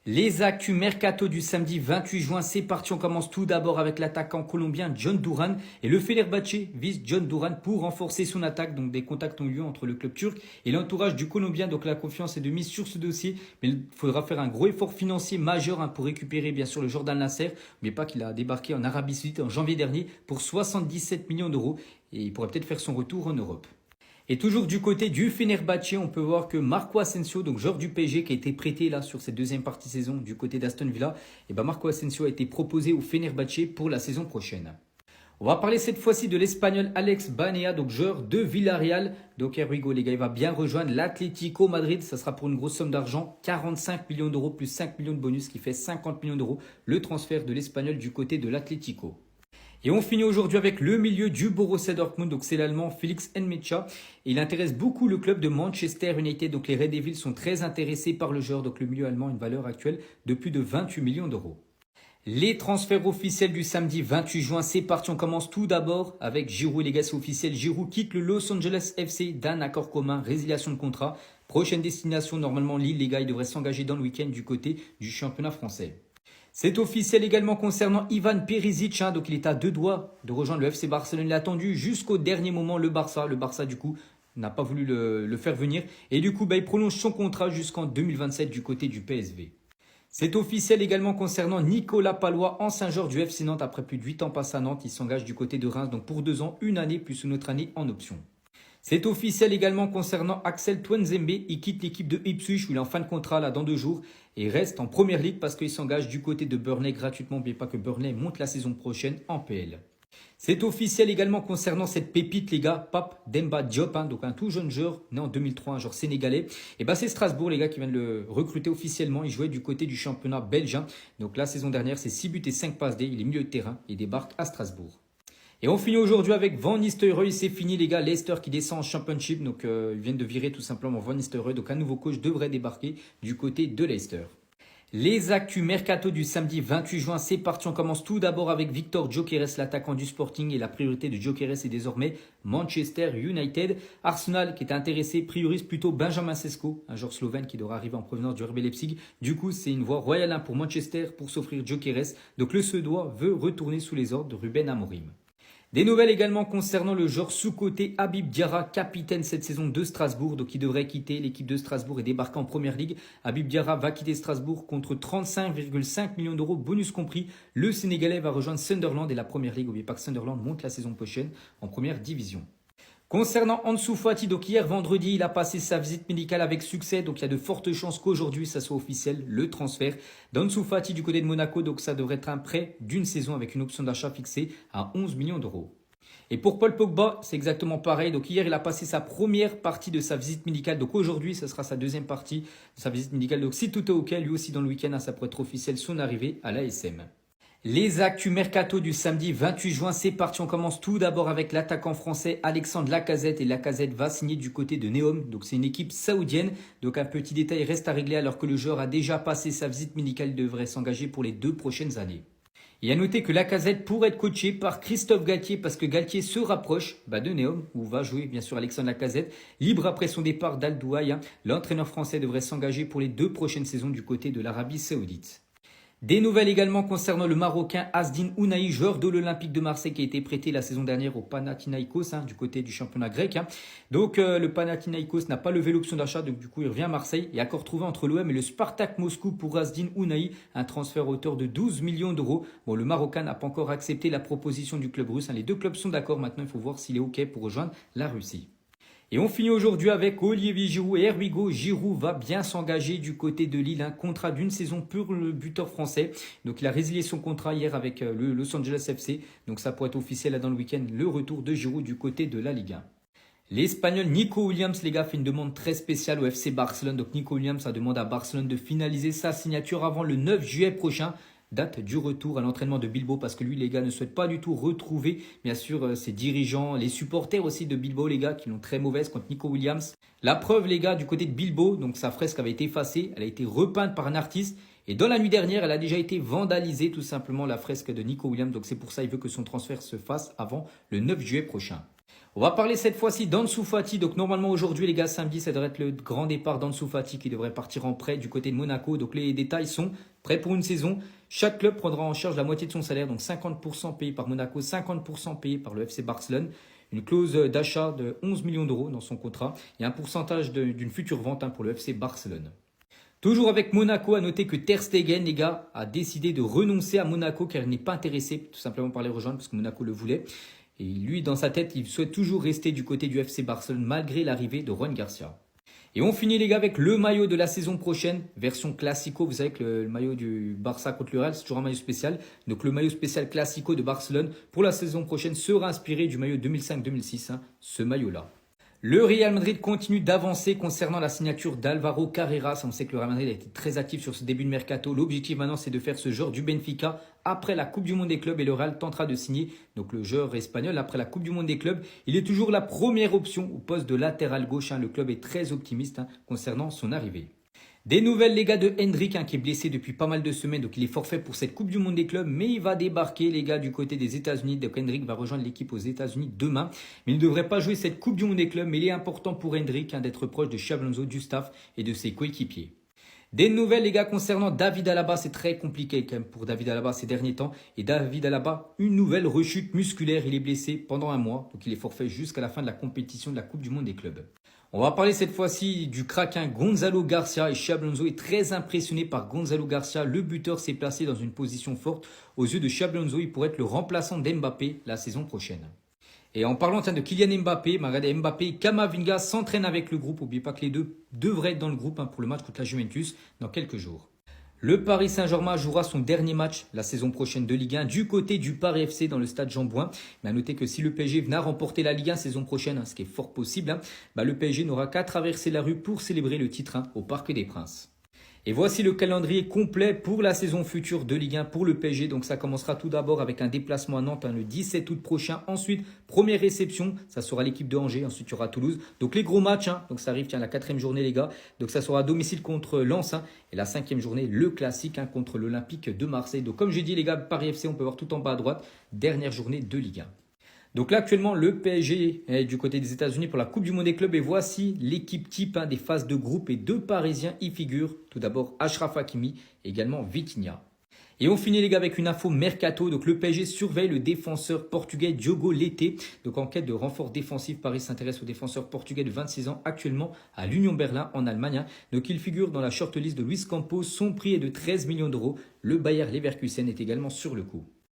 Les actus mercato du samedi 28 juin, c'est parti. On commence tout d'abord avec l'attaquant colombien John Duran et le Fenerbahçe vise John Duran pour renforcer son attaque. Donc des contacts ont eu lieu entre le club turc et l'entourage du Colombien. Donc la confiance est de mise sur ce dossier, mais il faudra faire un gros effort financier majeur pour récupérer bien sûr le Jordan Nasser. Mais pas qu'il a débarqué en Arabie Saoudite en janvier dernier pour 77 millions d'euros et il pourrait peut-être faire son retour en Europe. Et toujours du côté du Fenerbahçe, on peut voir que Marco Asensio, donc joueur du PSG qui a été prêté là sur cette deuxième partie de saison du côté d'Aston Villa, et Marco Asensio a été proposé au Fenerbahçe pour la saison prochaine. On va parler cette fois-ci de l'Espagnol Alex Banea, donc joueur de Villarreal. Donc here we go les gars, il va bien rejoindre l'Atlético Madrid, ça sera pour une grosse somme d'argent, 45 millions d'euros plus 5 millions de bonus, qui fait 50 millions d'euros, le transfert de l'Espagnol du côté de l'Atlético. Et on finit aujourd'hui avec le milieu du Borussia Dortmund, donc c'est l'Allemand Felix Nmecha. Il intéresse beaucoup le club de Manchester United, donc les Red Devils sont très intéressés par le joueur, donc le milieu allemand a une valeur actuelle de plus de 28 millions d'euros. Les transferts officiels du samedi 28 juin, c'est parti. On commence tout d'abord avec Giroud, les gars, c'est officiel. Giroud quitte le Los Angeles FC d'un accord commun, résiliation de contrat. Prochaine destination, normalement Lille, les gars, il devrait s'engager dans le week-end du côté du championnat français. C'est officiel également concernant Ivan Perisic, donc il est à deux doigts de rejoindre le FC Barcelone. Il a attendu jusqu'au dernier moment le Barça. Le Barça du coup n'a pas voulu le faire venir et du coup il prolonge son contrat jusqu'en 2027 du côté du PSV. C'est officiel également concernant Nicolas Pallois, ancien joueur du FC Nantes après plus de 8 ans passé à Nantes. Il s'engage du côté de Reims donc pour 2 ans, une année plus une autre année en option. C'est officiel également concernant Axel Tuanzembe. Il quitte l'équipe de Ipswich où il est en fin de contrat là dans 2 jours et reste en première ligue parce qu'il s'engage du côté de Burnley gratuitement. N'oubliez pas que Burnley monte la saison prochaine en PL. C'est officiel également concernant cette pépite les gars, Pape Demba Diop, donc un tout jeune joueur né en 2003, un joueur sénégalais. Et c'est Strasbourg les gars qui viennent le recruter officiellement. Il jouait du côté du championnat belge. Donc la saison dernière c'est 6 buts et 5 passes D. Il est milieu de terrain et débarque à Strasbourg. Et on finit aujourd'hui avec Van Nistelrooy, c'est fini les gars, Leicester qui descend en Championship, donc ils viennent de virer tout simplement Van Nistelrooy, donc un nouveau coach devrait débarquer du côté de Leicester. Les actus mercato du samedi 28 juin, c'est parti, on commence tout d'abord avec Victor Gyökeres, l'attaquant du Sporting et la priorité de Gyökeres est désormais Manchester United. Arsenal qui est intéressé priorise plutôt Benjamin Sesko, un joueur slovène qui devra arriver en provenance du RB Leipzig. Du coup, c'est une voie royale pour Manchester pour s'offrir Gyökeres, donc le Suédois veut retourner sous les ordres de Ruben Amorim. Des nouvelles également concernant le joueur sous-coté Habib Diarra, capitaine cette saison de Strasbourg, donc il devrait quitter l'équipe de Strasbourg et débarquer en première ligue. Habib Diarra va quitter Strasbourg contre 35,5 millions d'euros, bonus compris. Le Sénégalais va rejoindre Sunderland et la première ligue. N'oubliez pas que Sunderland monte la saison prochaine en première division. Concernant Ansu Fati, donc hier vendredi, il a passé sa visite médicale avec succès. Donc il y a de fortes chances qu'aujourd'hui, ça soit officiel, le transfert d'Ansu Fati du côté de Monaco. Donc ça devrait être un prêt d'une saison avec une option d'achat fixée à 11 millions d'euros. Et pour Paul Pogba, c'est exactement pareil. Donc hier, il a passé sa première partie de sa visite médicale. Donc aujourd'hui, ce sera sa deuxième partie de sa visite médicale. Donc si tout est OK, lui aussi dans le week-end, ça pourrait être officiel son arrivée à l'ASM. Les actus mercato du samedi 28 juin, c'est parti. On commence tout d'abord avec l'attaquant français Alexandre Lacazette. Et Lacazette va signer du côté de Neom. Donc c'est une équipe saoudienne. Donc un petit détail reste à régler alors que le joueur a déjà passé sa visite médicale. Il devrait s'engager pour les 2 prochaines années. Et à noter que Lacazette pourrait être coaché par Christophe Galtier parce que Galtier se rapproche de Neom où va jouer bien sûr Alexandre Lacazette. Libre après son départ d'Al Douaï, l'entraîneur français devrait s'engager pour les 2 prochaines saisons du côté de l'Arabie Saoudite. Des nouvelles également concernant le Marocain Azdin Ounahi, joueur de l'Olympique de Marseille qui a été prêté la saison dernière au Panathinaikos du côté du championnat grec. Donc le Panathinaikos n'a pas levé l'option d'achat, donc du coup il revient à Marseille et accord trouvé entre l'OM et le Spartak Moscou pour Azdin Ounahi, un transfert à hauteur de 12 millions d'euros. Bon, le Marocain n'a pas encore accepté la proposition du club russe. Les 2 clubs sont d'accord maintenant, il faut voir s'il est OK pour rejoindre la Russie. Et on finit aujourd'hui avec Olivier Giroud et Herwigo. Giroud va bien s'engager du côté de Lille, un contrat d'une saison pour le buteur français. Donc il a résilié son contrat hier avec le Los Angeles FC. Donc ça pourrait être officiel là dans le week-end, le retour de Giroud du côté de la Ligue 1. L'Espagnol Nico Williams, les gars, fait une demande très spéciale au FC Barcelone. Donc Nico Williams a demandé à Barcelone de finaliser sa signature avant le 9 juillet prochain. Date du retour à l'entraînement de Bilbao parce que lui les gars ne souhaite pas du tout retrouver bien sûr ses dirigeants, les supporters aussi de Bilbao les gars qui l'ont très mauvaise contre Nico Williams. La preuve les gars du côté de Bilbao, donc sa fresque avait été effacée, elle a été repeinte par un artiste et dans la nuit dernière elle a déjà été vandalisée tout simplement la fresque de Nico Williams, donc c'est pour ça il veut que son transfert se fasse avant le 9 juillet prochain. On va parler cette fois-ci d'Ansu Fati. Donc normalement aujourd'hui les gars, samedi, ça devrait être le grand départ d'Ansu Fati qui devrait partir en prêt du côté de Monaco. Donc les détails sont prêts pour une saison. Chaque club prendra en charge la moitié de son salaire, donc 50% payé par Monaco, 50% payé par le FC Barcelone. Une clause d'achat de 11 millions d'euros dans son contrat et un pourcentage d'une future vente pour le FC Barcelone. Toujours avec Monaco, à noter que Ter Stegen, les gars, a décidé de renoncer à Monaco car il n'est pas intéressé tout simplement par les rejoindre parce que Monaco le voulait. Et lui, dans sa tête, il souhaite toujours rester du côté du FC Barcelone malgré l'arrivée de Ruan Garcia. Et on finit les gars avec le maillot de la saison prochaine, version Classico. Vous savez que le maillot du Barça contre le Real, c'est toujours un maillot spécial. Donc le maillot spécial Classico de Barcelone pour la saison prochaine sera inspiré du maillot 2005-2006, ce maillot-là. Le Real Madrid continue d'avancer concernant la signature d'Alvaro Carreras. On sait que le Real Madrid a été très actif sur ce début de mercato. L'objectif maintenant, c'est de faire ce joueur du Benfica après la Coupe du Monde des clubs et le Real tentera de signer donc le joueur espagnol après la Coupe du Monde des clubs. Il est toujours la première option au poste de latéral gauche. Le club est très optimiste concernant son arrivée. Des nouvelles les gars de Hendrick qui est blessé depuis pas mal de semaines, donc il est forfait pour cette Coupe du Monde des clubs, mais il va débarquer les gars du côté des États-Unis. Donc Hendrick va rejoindre l'équipe aux États-Unis demain, mais il ne devrait pas jouer cette Coupe du Monde des clubs, mais il est important pour Hendrick d'être proche de Xabi Alonso, du staff et de ses coéquipiers. Des nouvelles les gars concernant David Alaba, c'est très compliqué quand même pour David Alaba ces derniers temps. Et David Alaba, une nouvelle rechute musculaire, il est blessé pendant un mois, donc il est forfait jusqu'à la fin de la compétition de la Coupe du Monde des clubs. On va parler cette fois-ci du craquin Gonzalo Garcia et Xabi Alonso est très impressionné par Gonzalo Garcia. Le buteur s'est placé dans une position forte. Aux yeux de Xabi Alonso, il pourrait être le remplaçant d'Mbappé la saison prochaine. Et en parlant de Kylian Mbappé, regardez Mbappé et Camavinga s'entraînent avec le groupe. N'oubliez pas que les deux devraient être dans le groupe pour le match contre la Juventus dans quelques jours. Le Paris Saint-Germain jouera son dernier match la saison prochaine de Ligue 1 du côté du Paris FC dans le stade Jean-Bouin. Mais à noter que si le PSG venait à remporter la Ligue 1 saison prochaine, ce qui est fort possible, le PSG n'aura qu'à traverser la rue pour célébrer le titre au Parc des Princes. Et voici le calendrier complet pour la saison future de Ligue 1 pour le PSG. Donc ça commencera tout d'abord avec un déplacement à Nantes le 17 août prochain. Ensuite, première réception, ça sera l'équipe de Angers. Ensuite, il y aura Toulouse. Donc les gros matchs, donc ça arrive, la 4e journée les gars. Donc ça sera à domicile contre Lens. Et la 5e journée, le classique contre l'Olympique de Marseille. Donc comme j'ai dit les gars, Paris FC, on peut voir tout en bas à droite. Dernière journée de Ligue 1. Donc là actuellement le PSG est du côté des États-Unis pour la Coupe du Monde des clubs et voici l'équipe type des phases de groupe et deux Parisiens y figurent. Tout d'abord Achraf Hakimi, également Vitinha. Et on finit les gars avec une info mercato. Donc le PSG surveille le défenseur portugais Diogo Leite. Donc en quête de renfort défensif, Paris s'intéresse au défenseur portugais de 26 ans actuellement à l'Union Berlin en Allemagne. Donc il figure dans la shortlist de Luis Campos. Son prix est de 13 millions d'euros. Le Bayer Leverkusen est également sur le coup.